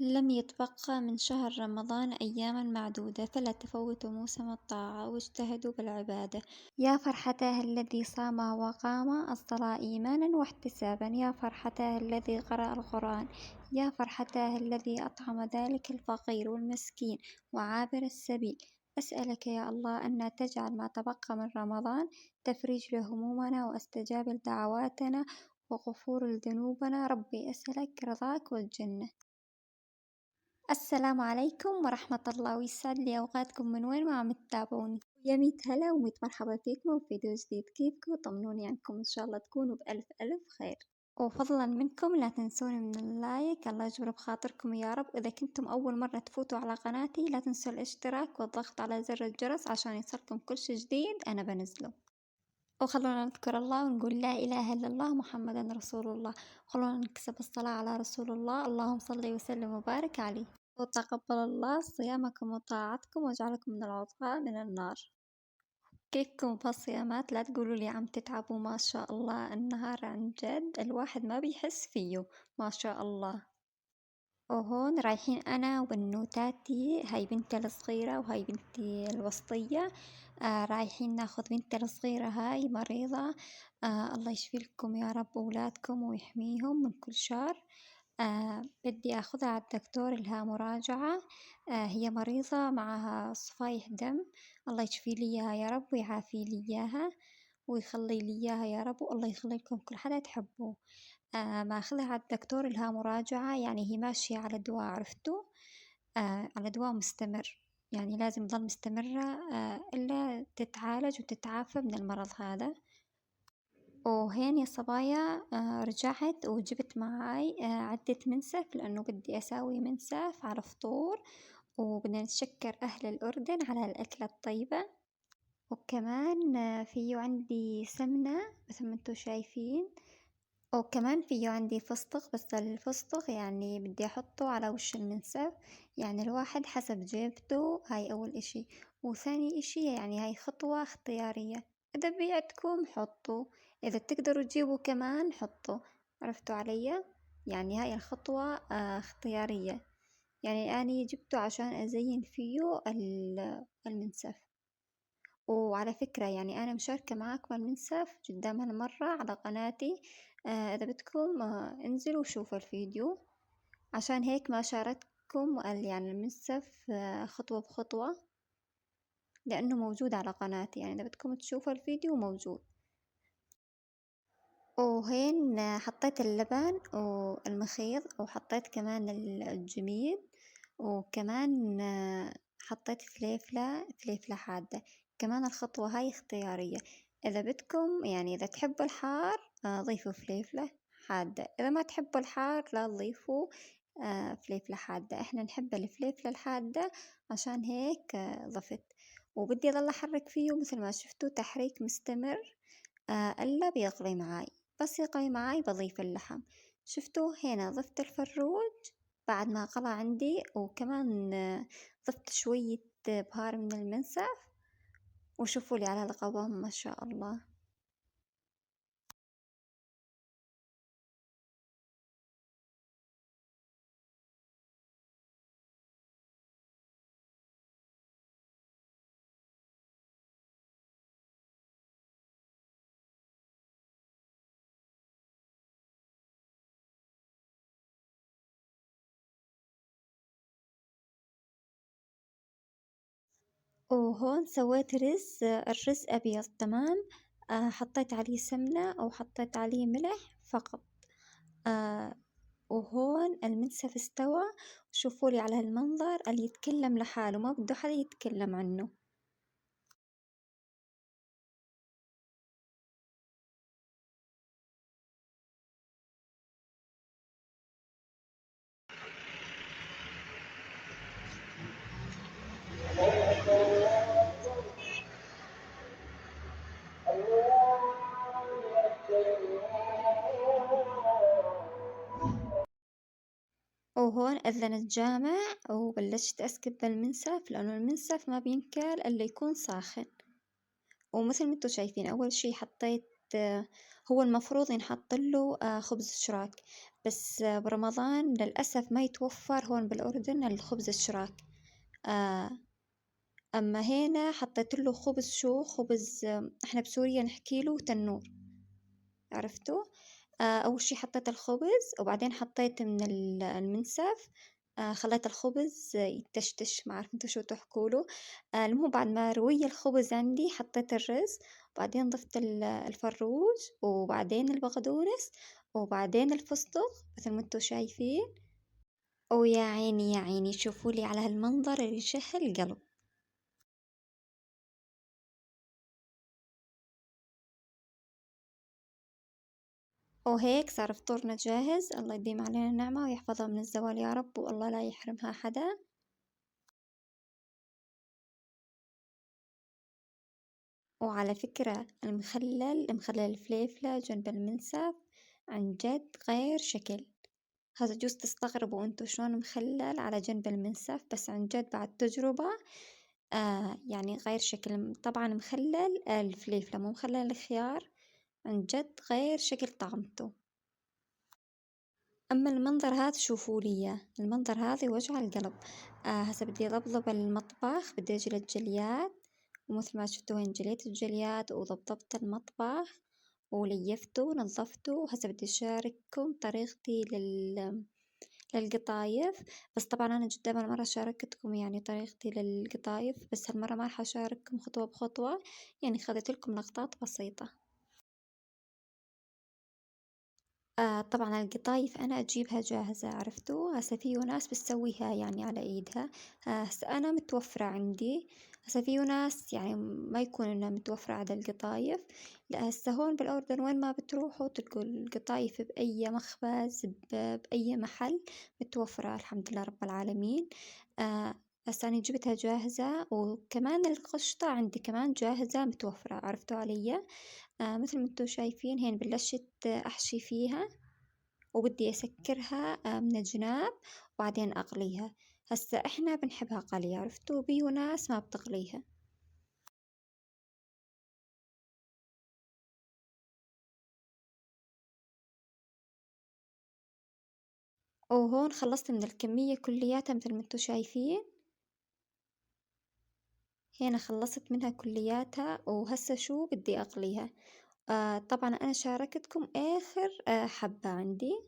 لم يتبقى من شهر رمضان أيامًا معدودة، فلا تفوتوا موسم الطاعة واجتهدوا بالعبادة. يا فرحتاه الذي صام وقام الصلاة إيمانًا واحتسابًا، يا فرحتاه الذي قرأ القرآن، يا فرحتاه الذي أطعم ذلك الفقير والمسكين وعابر السبيل. أسألك يا الله أن تجعل ما تبقى من رمضان تفريج لهمومنا واستجاب لدعواتنا وغفور لذنوبنا. ربي أسألك رضاك والجنة. السلام عليكم ورحمة الله، ويسعد لي أوقاتكم من وين ما عم تتابعوني. يا ميت هلا وميت مرحبا فيكم وفيديو جديد. كيفكم؟ طمنوني عنكم، إن شاء الله تكونوا بألف ألف خير. وفضلا منكم لا تنسوني من اللايك، الله يجبر بخاطركم يا رب. وإذا كنتم أول مرة تفوتوا على قناتي لا تنسوا الاشتراك والضغط على زر الجرس عشان يصلكم كل شي جديد أنا بنزله. وخلونا نذكر الله ونقول لا إله إلا الله محمد رسول الله. خلونا نكسب الصلاة على رسول الله، اللهم صل وسلم وبارك عليه. وتقبل الله صيامكم وطاعتكم واجعلكم من العتقاء من النار. كيفكم بهالصيامات؟ لا تقولوا لي عم تتعبوا، ما شاء الله النهار عن جد الواحد ما بيحس فيه، ما شاء الله. وهون رايحين أنا وبنوتاتي، هاي بنتي الصغيرة وهاي بنتي الوسطية. رايحين ناخذ بنتي الصغيرة هاي مريضة. الله يشفي لكم يا رب أولادكم ويحميهم من كل شر. بدي أخذها على الدكتور لها مراجعة. هي مريضة معها صفايح دم. الله يشفي لي إياها يا رب ويعافي لي إياها ويخلي لي إياها يا رب، والله يخلي لكم كل حدا تحبوه. ماخذها على الدكتور لها مراجعة، يعني هي ماشية على دواء، عرفتوا؟ على دواء مستمر، يعني لازم تضل مستمرة إلا تتعالج وتتعافى من المرض هذا. وهين يا صبايا رجعت وجبت معاي عدة منسف لأنه بدي أساوي منسف على فطور، وبدنا نتشكر أهل الأردن على الأكلة الطيبة. وكمان فيه عندي سمنة مثل ما انتو شايفين، وكمان فيه عندي فستق، بس الفستق يعني بدي أحطه على وش المنسف، يعني الواحد حسب جيبته. هاي أول إشي. وثاني إشي يعني هاي خطوة اختيارية، إذا بيعتكم حطوا، إذا بتقدروا تجيبوا كمان حطوا. عرفتوا علي؟ يعني هاي الخطوة اختيارية، يعني أنا جبته عشان أزين فيه المنسف. وعلى فكرة يعني أنا مشاركة معاكم المنسف قدام هالمرة على قناتي. إذا بدكم انزلوا وشوفوا الفيديو، عشان هيك ما شاركتكم يعني المنسف خطوة بخطوة، لأنه موجود على قناتي، يعني إذا بدكم تشوفوا الفيديو موجود. وهين حطيت اللبن والمخيط، وحطيت كمان الجميد، وكمان حطيت فليفلة حادة. كمان الخطوة هاي اختيارية، إذا بدكم يعني إذا تحبوا الحار ضيفوا فليفلة حادة، إذا ما تحبوا الحار لا تضيفوا فليفلة حادة. إحنا نحب الفليفلة الحادة عشان هيك ضفت. وبدي أضل أحرك فيه مثل ما شفتوا تحريك مستمر إلا بيغلي معاي. بس يغلي معاي بضيف اللحم. شفتوا هنا ضفت الفروج بعد ما غلى عندي، وكمان ضفت شوية بهار من المنسف. وشوفوا لي على القوام ما شاء الله. وهون سويت رز، الرز أبيض تمام. حطيت عليه سمنة أو حطيت عليه ملح فقط. آه وهون المنسف استوى. شوفوا لي على هالمنظر، اللي يتكلم لحاله ما بده حدا يتكلم عنه. وهون أذن الجامع وبلشت أسكب بالمنسف، لأنه المنسف ما بينكل إلا يكون ساخن. ومثل ما انتو شايفين أول شي حطيت هو المفروض ينحط له خبز شراك، بس برمضان للأسف ما يتوفر هون بالأردن الخبز الشراك. آه أما هنا حطيت له خبز، شو خبز، إحنا بسوريا نحكي له تنور، عرفتوا؟ أول شي حطيت الخبز وبعدين حطيت من المنسف. خليت الخبز يتشتش، ما أعرف انتوا شو تحكوا له. المهم بعد ما روي الخبز عندي حطيت الرز، وبعدين ضفت الفروج، وبعدين البقدونس، وبعدين الفستق مثل ما انتوا شايفين. ويا عيني يا عيني، شوفوا لي على هالمنظر اللي يشهي القلب. وهيك صار فطورنا جاهز، الله يديم علينا النعمة ويحفظها من الزوال يا رب، والله لا يحرمها حدا. وعلى فكرة المخلل الفليفلة جنب المنسف عن جد غير شكل. هذا جوز تستغربوا انتو شلون مخلل على جنب المنسف، بس عن جد بعد تجربة يعني غير شكل. طبعا مخلل الفليفلة مو مخلل الخيار، عن جد غير شكل طعمته. أما المنظر هذا شوفوا لي إياه، المنظر هذا يوجع القلب. هسه بدي أضبضب المطبخ، بدي أجي للجليات، ومثل ما شفتوا هين جليت الجليات وضبطبت المطبخ وليفته ونظفته. وهسه بدي أشارككم طريقتي للقطايف. بس طبعا أنا جدا مرة شاركتكم يعني طريقتي للقطايف، بس هالمرة ما راح أشارككم خطوة بخطوة، يعني خذت لكم لقطات بسيطة. طبعا القطايف أنا أجيبها جاهزة، عرفتوا؟ هسا فيه ناس بتسويها يعني على إيدها. هسا أنا متوفرة عندي. هسا فيه ناس يعني ما يكون إنها متوفرة عند القطايف. لا، هسا هون بالأردن وين ما بتروحوا تلقوا القطايف بأي مخبز، بأي محل متوفرة الحمد لله رب العالمين. آه هسا أنا جبتها جاهزة، وكمان القشطة عندي كمان جاهزة متوفرة، عرفتوا علي؟ مثل ما انتوا شايفين هين بلشت أحشي فيها، وبدي أسكرها من الجناب وبعدين أقليها. هسا إحنا بنحبها قلي، عرفتوا؟ بيو ناس ما بتقليها. وهون خلصت من الكمية كلياتها مثل ما انتوا شايفين. هنا خلصت منها كلياتها، وهسا شو بدي أقليها. طبعا أنا شاركتكم آخر حبة عندي.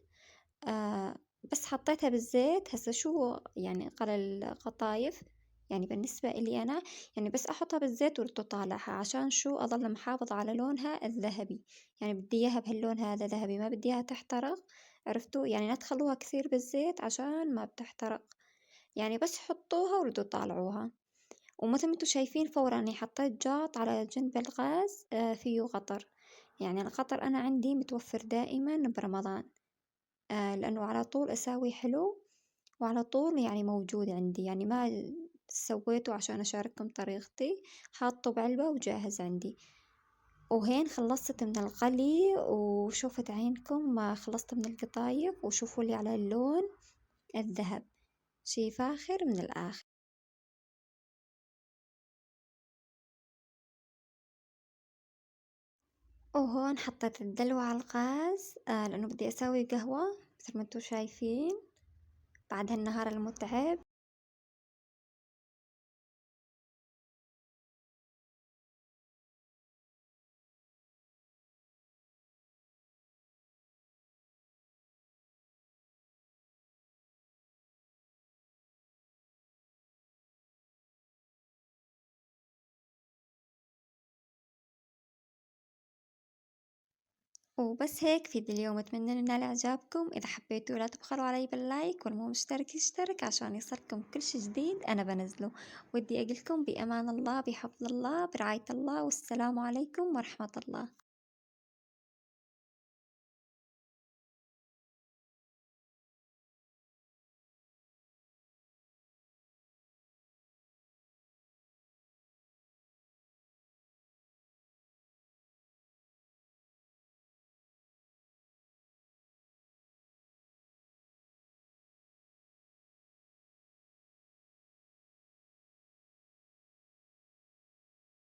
آه بس حطيتها بالزيت. هسا شو يعني قال القطايف، يعني بالنسبة إلي أنا، يعني بس أحطها بالزيت وتطالعها عشان شو أظل محافظة على لونها الذهبي. يعني بدي إياها بهاللون هذا ذهبي، ما بدي إياها تحترق، عرفتوا؟ يعني لا تخلوها كثير بالزيت عشان ما بتحترق. يعني بس حطوها وردوا طالعوها. ومثل ما انتوا شايفين فورا اني حطيت جاط على جنب الغاز فيه قطر. يعني القطر أنا عندي متوفر دائما برمضان. لأنه على طول أساوي حلو، وعلى طول يعني موجود عندي، يعني ما سويته عشان أشارككم طريقتي، حاطه بعلبة وجاهز عندي. وهين خلصت من القلي، وشوفت عينكم ما خلصت من القطايف، وشوفوا لي على اللون الذهب، شي فاخر من الآخر. وهون حطيت الدلو على الغاز لأنه بدي أسوي قهوة مثل ما انتوا شايفين بعد هالنهار المتعب. وبس هيك في ذا اليوم، أتمنى نال إعجابكم. إذا حبيتوا لا تبخلوا علي باللايك، والمو مشترك يشترك عشان يصلكم كل شي جديد أنا بنزله. ودي أقلكم بأمان الله، بحفظ الله، برعاية الله، والسلام عليكم ورحمة الله.